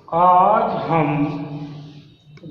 आज हम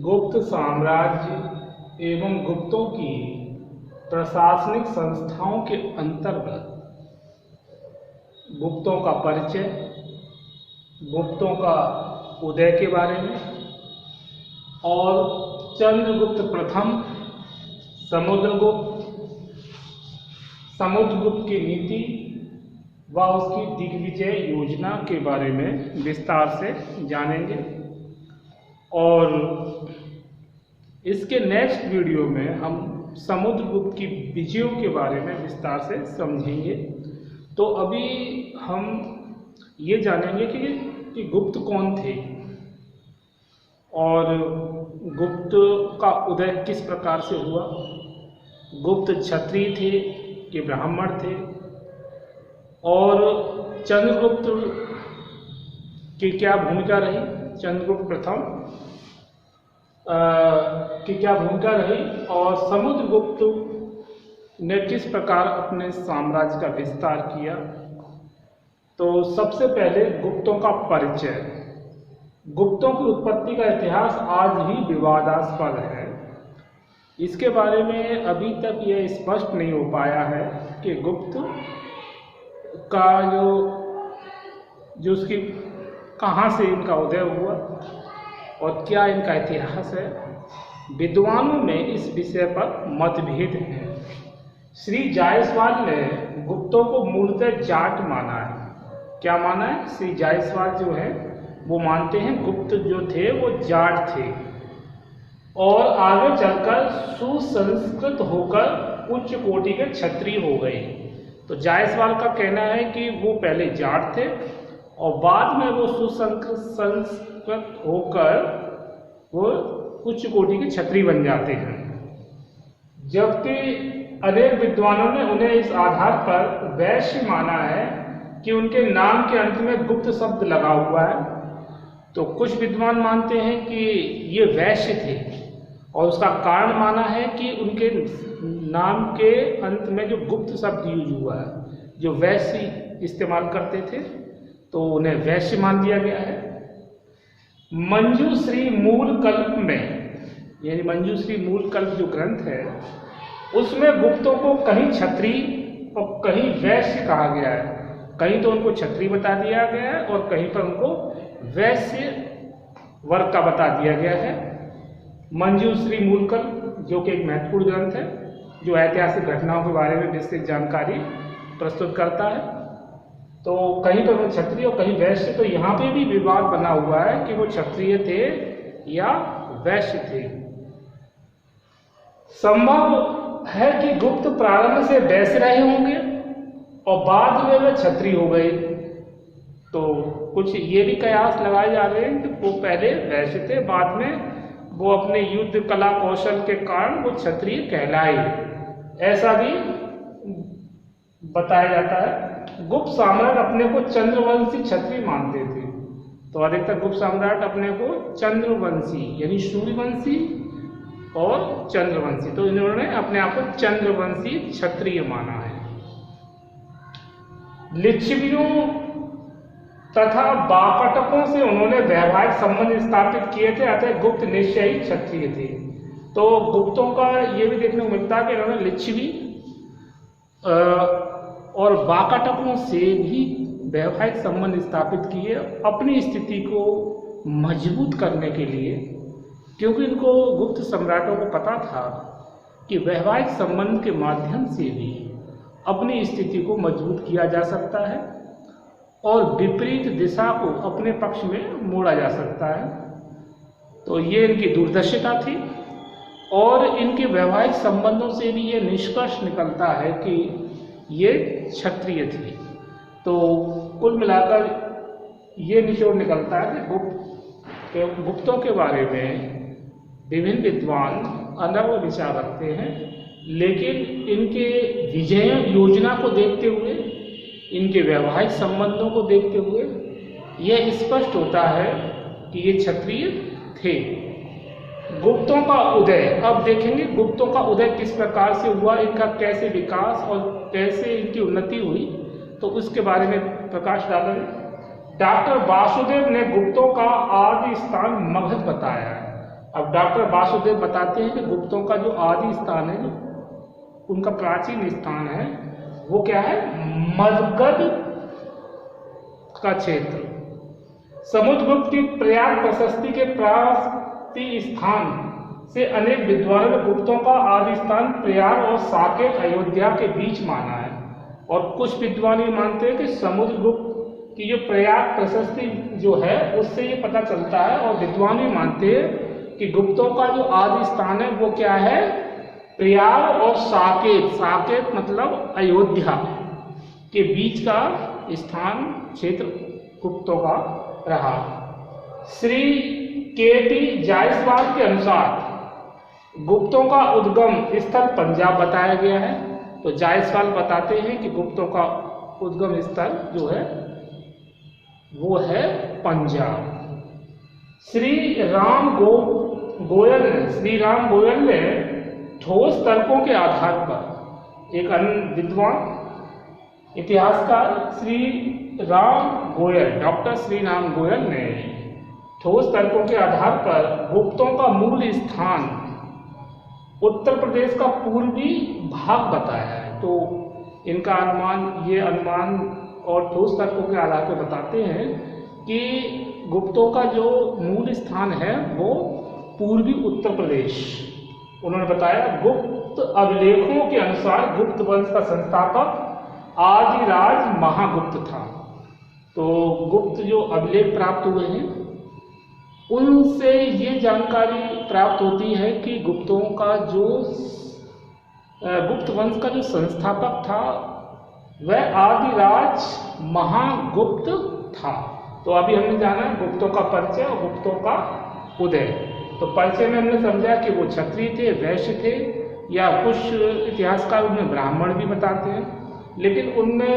गुप्त साम्राज्य एवं गुप्तों की प्रशासनिक संस्थाओं के अंतर्गत गुप्तों का परिचय, गुप्तों का उदय के बारे में और चंद्रगुप्त प्रथम, समुद्रगुप्त की नीति व उसकी दिग्विजय योजना के बारे में विस्तार से जानेंगे। और इसके नेक्स्ट वीडियो में हम समुद्रगुप्त की विजयों के बारे में विस्तार से समझेंगे। तो अभी हम ये जानेंगे कि गुप्त कौन थे और गुप्त का उदय किस प्रकार से हुआ। गुप्त क्षत्रिय थे कि ब्राह्मण थे, और चंद्रगुप्त की क्या भूमिका रही, चंद्रगुप्त प्रथम की क्या भूमिका रही, और समुद्रगुप्त ने किस प्रकार अपने साम्राज्य का विस्तार किया। तो सबसे पहले गुप्तों का परिचय। गुप्तों की उत्पत्ति का इतिहास आज भी विवादास्पद है। इसके बारे में अभी तक यह स्पष्ट नहीं हो पाया है कि गुप्त का जो उसकी कहाँ से इनका उदय हुआ और क्या इनका इतिहास है। विद्वानों में इस विषय पर मतभेद है। श्री जायसवाल ने गुप्तों को मूलतः जाट माना है। क्या माना है? श्री जायसवाल जो है वो मानते हैं गुप्त जो थे वो जाट थे और आगे चलकर सुसंस्कृत होकर उच्च कोटि के क्षत्रिय हो गए। तो जायसवाल का कहना है कि वो पहले जाट थे और बाद में वो सुसंस्कृत होकर वो उच्च कोटि के क्षत्रिय बन जाते हैं। जबकि अनेक विद्वानों ने उन्हें इस आधार पर वैश्य माना है कि उनके नाम के अंत में गुप्त शब्द लगा हुआ है। तो कुछ विद्वान मानते हैं कि ये वैश्य थे और उसका कारण माना है कि उनके नाम के अंत में जो गुप्त शब्द यूज हुआ है, जो वैश्य इस्तेमाल करते थे, तो उन्हें वैश्य मान दिया गया है। मंजूश्री मूल कल्प में, यानी मंजूश्री मूल कल्प जो ग्रंथ है उसमें गुप्तों को कहीं क्षत्रिय और कहीं वैश्य कहा गया है। कहीं तो उनको क्षत्रिय बता दिया गया है और कहीं पर उनको वैश्य वर्ग का बता दिया गया है। मंजूश्री मूलकल्प जो कि एक महत्वपूर्ण ग्रंथ है जो ऐतिहासिक घटनाओं के बारे में विस्तृत जानकारी प्रस्तुत करता है। तो कहीं पर वो क्षत्रिय और कहीं वैश्य, तो यहाँ पे भी विवाद बना हुआ है कि वो क्षत्रिय थे या वैश्य थे। संभव है कि गुप्त प्रारंभ से वैश्य रहे होंगे और बाद में वे क्षत्रिय हो गए। तो कुछ ये भी कयास लगाए जा रहे हैं कि वो पहले वैश्य थे, बाद में वो अपने युद्ध कला कौशल के कारण वो क्षत्रिय कहलाए, ऐसा भी बताया जाता है। गुप्त सम्राट अपने को चंद्रवंशी क्षत्रिय मानते थे। तो अधिकतर गुप्त सम्राट अपने को चंद्रवंशी यानी सूर्यवंशी और चंद्रवंशी, तो इन्होंने अपने आप को चंद्रवंशी क्षत्रिय माना है। लिच्छवियों तथा बापटकों से उन्होंने वैवाहिक संबंध स्थापित किए थे, अतः गुप्त निश्चय ही क्षत्रिय थे। तो गुप्तों का ये भी देखने को मिलता है कि इन्होंने लिच्छवी और बाकाटकों से भी वैवाहिक संबंध स्थापित किए अपनी स्थिति को मजबूत करने के लिए, क्योंकि इनको गुप्त सम्राटों को पता था कि वैवाहिक संबंध के माध्यम से भी अपनी स्थिति को मजबूत किया जा सकता है और विपरीत दिशा को अपने पक्ष में मोड़ा जा सकता है। तो ये इनकी दूरदर्शिता थी और इनके वैवाहिक संबंधों से भी ये निष्कर्ष निकलता है कि ये क्षत्रिय थे। तो कुल मिलाकर ये निचोड़ निकलता है कि गुप्तों के बारे में विभिन्न विद्वान अलग विचार रखते हैं, लेकिन इनके विजय योजना को देखते हुए, इनके वैवाहिक संबंधों को देखते हुए यह स्पष्ट होता है कि ये क्षत्रिय थे। गुप्तों का उदय, अब देखेंगे गुप्तों का उदय किस प्रकार से हुआ, इनका कैसे विकास और कैसे इनकी उन्नति हुई, तो उसके बारे में प्रकाश डॉक्टर वासुदेव ने गुप्तों का आदि स्थान मगध बताया है। अब डॉक्टर वासुदेव बताते हैं कि गुप्तों का जो आदि स्थान है, जो उनका प्राचीन स्थान है, वो क्या है? मगध का क्षेत्र। समुद्रगुप्त की प्रयाग प्रशस्ति के प्राप्ति स्थान से अनेक विद्वानों ने गुप्तों का आदि स्थान प्रयाग और साकेत अयोध्या के बीच माना है, और कुछ विद्वान ये मानते हैं कि समुद्रगुप्त की जो प्रयाग प्रशस्ति जो है उससे ये पता चलता है, और विद्वान ये मानते हैं कि गुप्तों का जो आदि स्थान है वो क्या है? प्रयाग और साकेत। साकेत मतलब अयोध्या के बीच का स्थान क्षेत्र गुप्तों का रहा। श्री के.टी. जायसवाल के अनुसार गुप्तों का उद्गम स्थल पंजाब बताया गया है। तो जायसवाल बताते हैं कि गुप्तों का उद्गम स्थल जो है वो है पंजाब। श्री राम गोयल ने ठोस तर्कों के आधार पर, एक अन्य विद्वान इतिहासकार डॉक्टर श्री राम गोयल ने ठोस तर्कों के आधार पर गुप्तों का मूल स्थान उत्तर प्रदेश का पूर्वी भाग बताया है। तो इनका अनुमान और ठोस तर्कों के आधार पर बताते हैं कि गुप्तों का जो मूल स्थान है वो पूर्वी उत्तर प्रदेश। उन्होंने बताया गुप्त अभिलेखों के अनुसार गुप्त वंश का संस्थापक आदिराज महागुप्त था। तो गुप्त जो अभिलेख प्राप्त हुए हैं उनसे ये जानकारी प्राप्त होती है कि गुप्तों का जो गुप्त वंश का जो संस्थापक था वह आदिराज महागुप्त था। तो अभी हमने जाना गुप्तों का परिचय और गुप्तों का उदय। तो परिचय में हमने समझा कि वो क्षत्रिय थे, वैश्य थे, या कुछ इतिहासकार उन्हें ब्राह्मण भी बताते हैं, लेकिन उनमें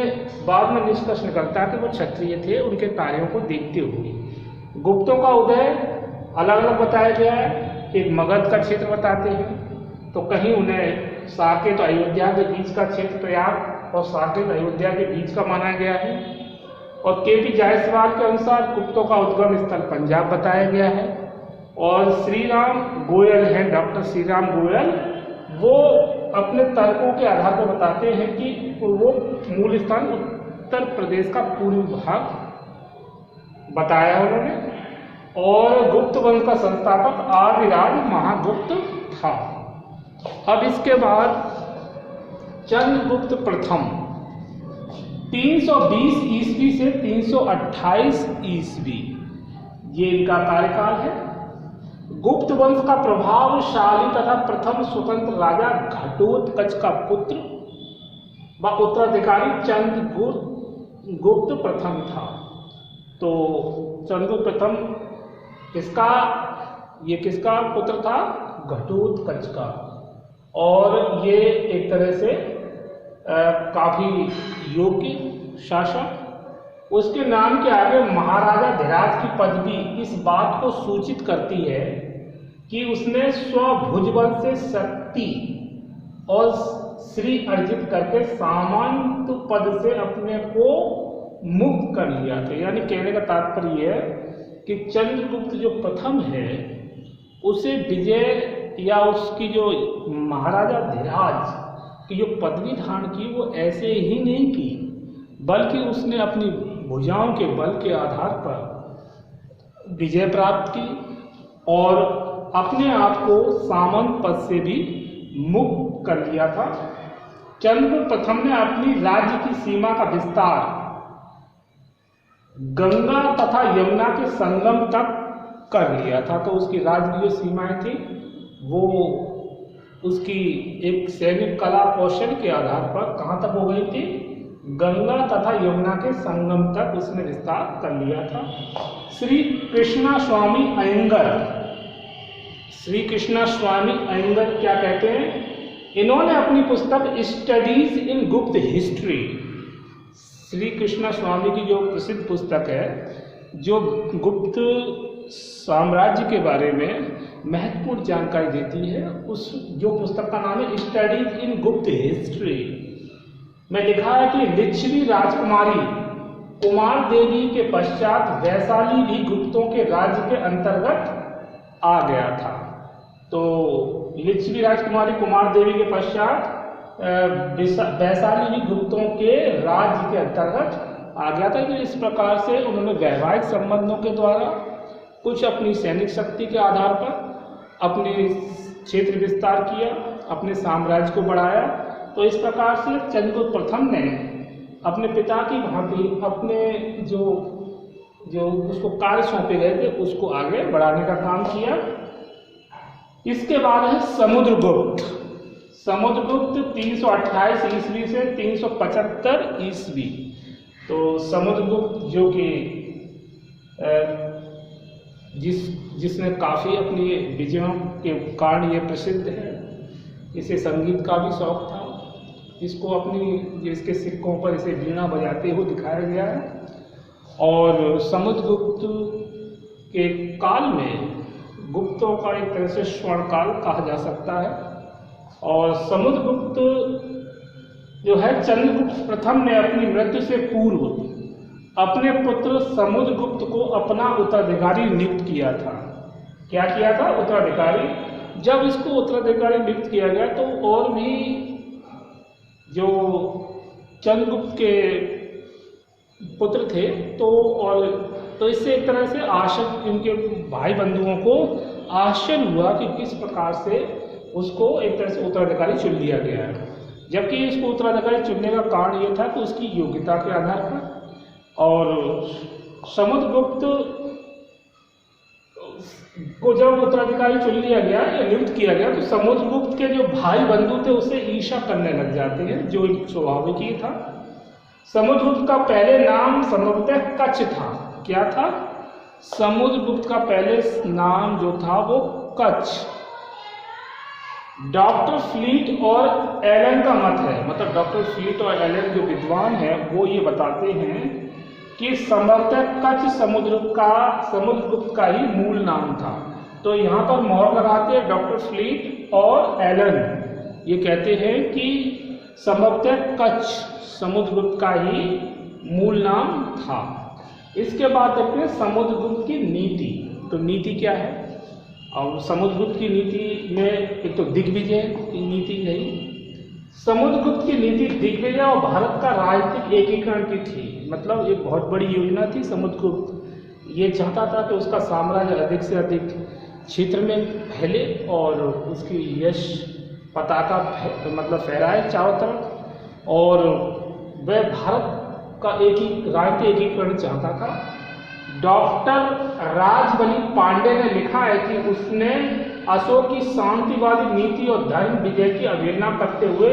बाद में निष्कर्ष निकलता है कि वो क्षत्रिय थे उनके कार्यों को देखते हुए। गुप्तों का उदय अलग अलग बताया गया है। एक मगध का क्षेत्र बताते हैं, तो कहीं उन्हें साकेत अयोध्या के बीच का क्षेत्र प्रयाग और साकेत अयोध्या के बीच का माना गया है। और के.टी. जायसवाल के अनुसार गुप्तों का उद्गम स्थल पंजाब बताया गया है। और श्री राम गोयल हैं, डॉक्टर श्री राम गोयल, वो अपने तर्कों के आधार पर बताते हैं कि वो मूल स्थान उत्तर प्रदेश का पूर्वी भाग बताया उन्होंने, और गुप्त वंश का संस्थापक आदिराज महागुप्त था। अब इसके बाद चंद्रगुप्त प्रथम 320 ईस्वी से 328 ईस्वी ये इनका कार्यकाल है। गुप्त वंश का प्रभावशाली तथा प्रथम स्वतंत्र राजा घटोत्कच का पुत्र व उत्तराधिकारी चंद्रगुप्त प्रथम था। तो चंद्रगुप्त प्रथम किसका पुत्र था? घटोत्कच का। और ये एक तरह से काफी योग्य शासक। उसके नाम के आगे महाराजा धीराज की पदवी इस बात को सूचित करती है कि उसने स्वभुजबल से शक्ति और श्री अर्जित करके सामंत पद से अपने को मुक्त कर लिया था। यानी कहने का तात्पर्य है कि चंद्रगुप्त जो प्रथम है उसे विजय या उसकी जो महाराजा धीराज की जो पदवी धारण की वो ऐसे ही नहीं की, बल्कि उसने अपनी भुजाओं के बल के आधार पर विजय प्राप्त की और अपने आप को सामंत पद से भी मुक्त कर लिया था। चंद्रगुप्त प्रथम ने अपनी राज्य की सीमा का विस्तार गंगा तथा यमुना के संगम तक कर लिया था। तो उसकी राज्य की जो सीमाएं थी वो उसकी एक सैनिक कला कौशल के आधार पर कहाँ तक हो गई थी? गंगा तथा यमुना के संगम तक उसने विस्तार कर लिया था। श्री कृष्णा स्वामी अयंगर क्या कहते हैं? इन्होंने अपनी पुस्तक स्टडीज इन गुप्त हिस्ट्री, श्री कृष्णा स्वामी की जो प्रसिद्ध पुस्तक है जो गुप्त साम्राज्य के बारे में महत्वपूर्ण जानकारी देती है, उस जो पुस्तक का नाम है स्टडीज इन गुप्त हिस्ट्री में लिखा है कि लिच्छवी राजकुमारी कुमार देवी के पश्चात वैशाली भी गुप्तों के राज्य के अंतर्गत आ गया था। तो लिच्छवी राजकुमारी कुमार देवी के पश्चात वैशाली भी गुप्तों के राज्य के अंतर्गत आ गया था। तो इस प्रकार से उन्होंने वैवाहिक संबंधों के द्वारा कुछ अपनी सैनिक शक्ति के आधार पर अपने क्षेत्र विस्तार किया, अपने साम्राज्य को बढ़ाया। तो इस प्रकार से चंद्रगुप्त प्रथम ने अपने पिता की भांति अपने जो उसको कार्य सौंपे गए थे उसको आगे बढ़ाने का काम किया। इसके बाद है समुद्रगुप्त। समुद्रगुप्त 328 ईस्वी से 375 ईस्वी। तो समुद्रगुप्त जो कि जिसने काफ़ी अपनी विजयों के कारण ये प्रसिद्ध है। इसे संगीत का भी शौक था। इसको अपनी इसके सिक्कों पर इसे वीणा बजाते हुए दिखाया गया है। और समुद्रगुप्त के काल में गुप्तों का एक तरह से स्वर्ण काल कहा जा सकता है। और समुद्रगुप्त जो है चंद्रगुप्त प्रथम ने अपनी मृत्यु से पूर्व अपने पुत्र समुद्रगुप्त को अपना उत्तराधिकारी नियुक्त किया था। क्या किया था? उत्तराधिकारी। जब इसको उत्तराधिकारी नियुक्त किया गया तो और भी जो चंद्रगुप्त के पुत्र थे तो इससे एक तरह से आश्चर्य, इनके भाई बंधुओं को आश्चर्य हुआ कि किस प्रकार से उसको एक तरह से उत्तराधिकारी चुन लिया गया है। जबकि इसको उत्तराधिकारी चुनने का कारण ये था कि उसकी योग्यता के आधार पर। और समुद्रगुप्त को जब उत्तराधिकारी चुन लिया गया या नियुक्त किया गया तो समुद्रगुप्त के जो भाई बंधु थे उससे ईर्ष्या करने लग जाते हैं, जो एक स्वाभाविक ही था। समुद्रगुप्त का पहले नाम संभवतः कच्छ था। क्या था? समुद्रगुप्त का पहले नाम जो था वो कच्छ। डॉक्टर फ्लीट और एलन का मत है, मतलब डॉक्टर फ्लीट और एलन जो विद्वान हैं वो ये बताते हैं कि संभवतः कच्छ समुद्रगुप्त का ही मूल नाम था। तो यहाँ पर मोहर लगाते हैं डॉक्टर फ्लीट और एलन, ये कहते हैं कि संभवतः कच्छ समुद्रगुप्त का ही मूल नाम था। इसके बाद देखते हैं समुद्रगुप्त की नीति। तो नीति क्या है? और समुद्रगुप्त की नीति में एक तो दिग्विजय की नीति रही। समुद्रगुप्त की नीति दिग्विजय और भारत का राजनीतिक एकीकरण की थी। मतलब एक बहुत बड़ी योजना थी। समुद्रगुप्त ये चाहता था कि उसका साम्राज्य अधिक से अधिक क्षेत्र में फैले और उसकी यश पताका मतलब फहराए चारों तरफ। और वह भारत का राजनीतिक एकीकरण चाहता था। डॉक्टर राजबली पांडे ने लिखा है कि उसने अशोक की शांतिवादी नीति और धर्म विजय की अवहेलना करते हुए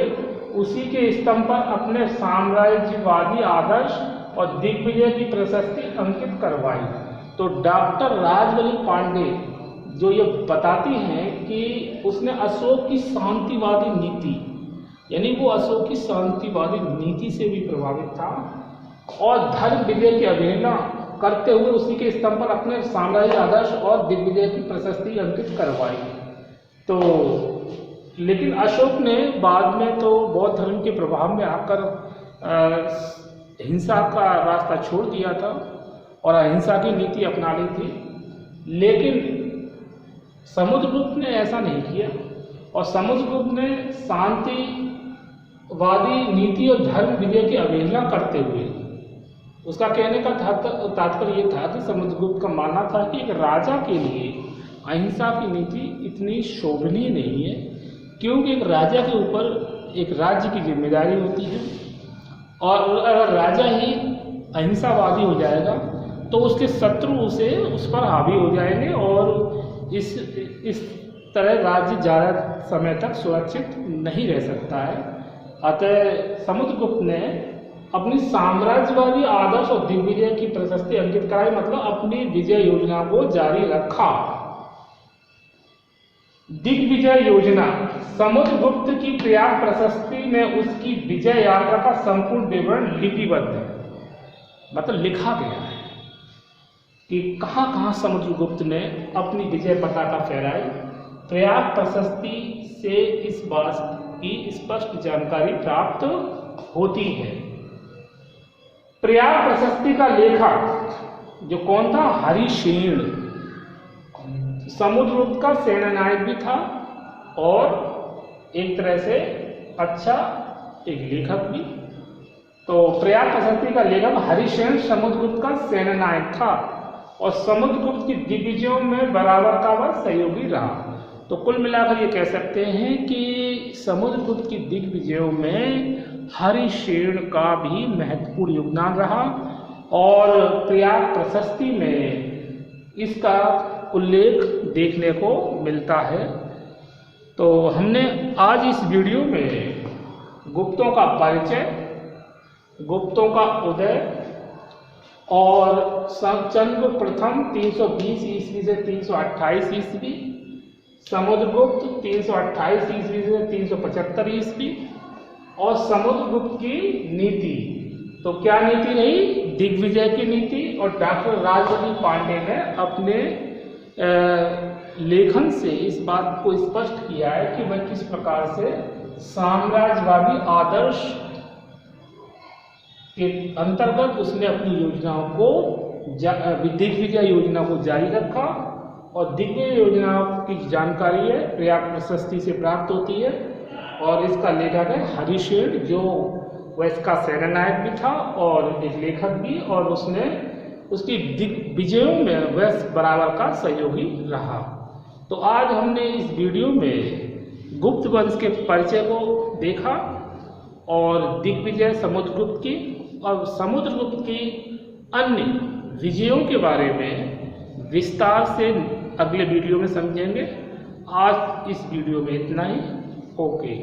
उसी के स्तंभ पर अपने साम्राज्यवादी आदर्श और दिग्विजय की प्रशस्ति अंकित करवाई। तो डॉक्टर राजबली पांडे जो ये बताती हैं कि उसने अशोक की शांतिवादी नीति, यानी वो अशोक की शांतिवादी नीति से भी प्रभावित था और धर्म विजय की अवहेलना करते हुए उसी के स्तंभ पर अपने साम्राज्य आदर्श और दिग्विजय की प्रशस्ति अंकित करवाई। तो लेकिन अशोक ने बाद में तो बौद्ध धर्म के प्रभाव में आकर हिंसा का रास्ता छोड़ दिया था और अहिंसा की नीति अपना ली थी। लेकिन समुद्रगुप्त ने ऐसा नहीं किया और समुद्रगुप्त ने शांतिवादी नीति और धर्म विजय की अवहेलना करते हुए, उसका कहने का तात्पर्य ये था कि समुद्रगुप्त का मानना था कि एक राजा के लिए अहिंसा की नीति इतनी शोभनीय नहीं है, क्योंकि एक राजा के ऊपर एक राज्य की जिम्मेदारी होती है और अगर राजा ही अहिंसावादी हो जाएगा तो उसके शत्रु उस पर हावी हो जाएंगे और इस तरह राज्य ज़्यादा समय तक सुरक्षित नहीं रह सकता है। अतः समुद्रगुप्त ने अपनी साम्राज्यवादी आदर्श और दिग्विजय की प्रशस्ति अंकित कराई, मतलब अपनी विजय योजना को जारी रखा। दिग्विजय योजना। समुद्रगुप्त की प्रयाग प्रशस्ति में उसकी विजय यात्रा का संपूर्ण विवरण लिपिबद्ध है, मतलब लिखा गया है कि कहाँ कहाँ समुद्रगुप्त ने अपनी विजय पताका फहराई। प्रयाग प्रशस्ति से इस बात की स्पष्ट जानकारी प्राप्त होती है। प्रयाग प्रशस्ति का लेखक जो कौन था? हरिसेन। समुद्रगुप्त का सेनानायक भी था और एक तरह से अच्छा एक लेखक भी। तो प्रयाग प्रशस्ति का लेखक हरिसेन समुद्रगुप्त का सेनानायक था और समुद्रगुप्त की दिग्विजयों में बराबर का वह सहयोगी रहा। तो कुल मिलाकर ये कह सकते हैं कि समुद्रगुप्त की दिग्विजयों में हरिसेन का भी महत्वपूर्ण योगदान रहा और प्रयाग प्रशस्ति में इसका उल्लेख देखने को मिलता है। तो हमने आज इस वीडियो में गुप्तों का परिचय, गुप्तों का उदय और चंद्रगुप्त प्रथम 320 ईस्वी से 328 ईस्वी, समुद्रगुप्त 328 ईस्वी से 375 ईस्वी और समुद्रगुप्त की नीति। तो क्या नीति रही? दिग्विजय की नीति। और डॉक्टर राजवली पांडे ने अपने लेखन से इस बात को स्पष्ट किया है कि वह किस प्रकार से साम्राज्यवादी आदर्श के अंतर्गत उसने अपनी योजनाओं को दिग्विजय योजना को जारी रखा। और दिग्विजय योजना की जानकारी है प्रयाग प्रशस्ति से प्राप्त होती है और इसका लेखक है हरिसेन, जो वह इसका सेनानायक भी था और एक लेखक भी, और उसने उसकी दिग्विजयों में वह बराबर का सहयोगी रहा। तो आज हमने इस वीडियो में गुप्त वंश के परिचय को देखा और दिग्विजय समुद्रगुप्त की और समुद्रगुप्त की अन्य विजयों के बारे में विस्तार से अगले वीडियो में समझेंगे। आज इस वीडियो में इतना ही। ओके।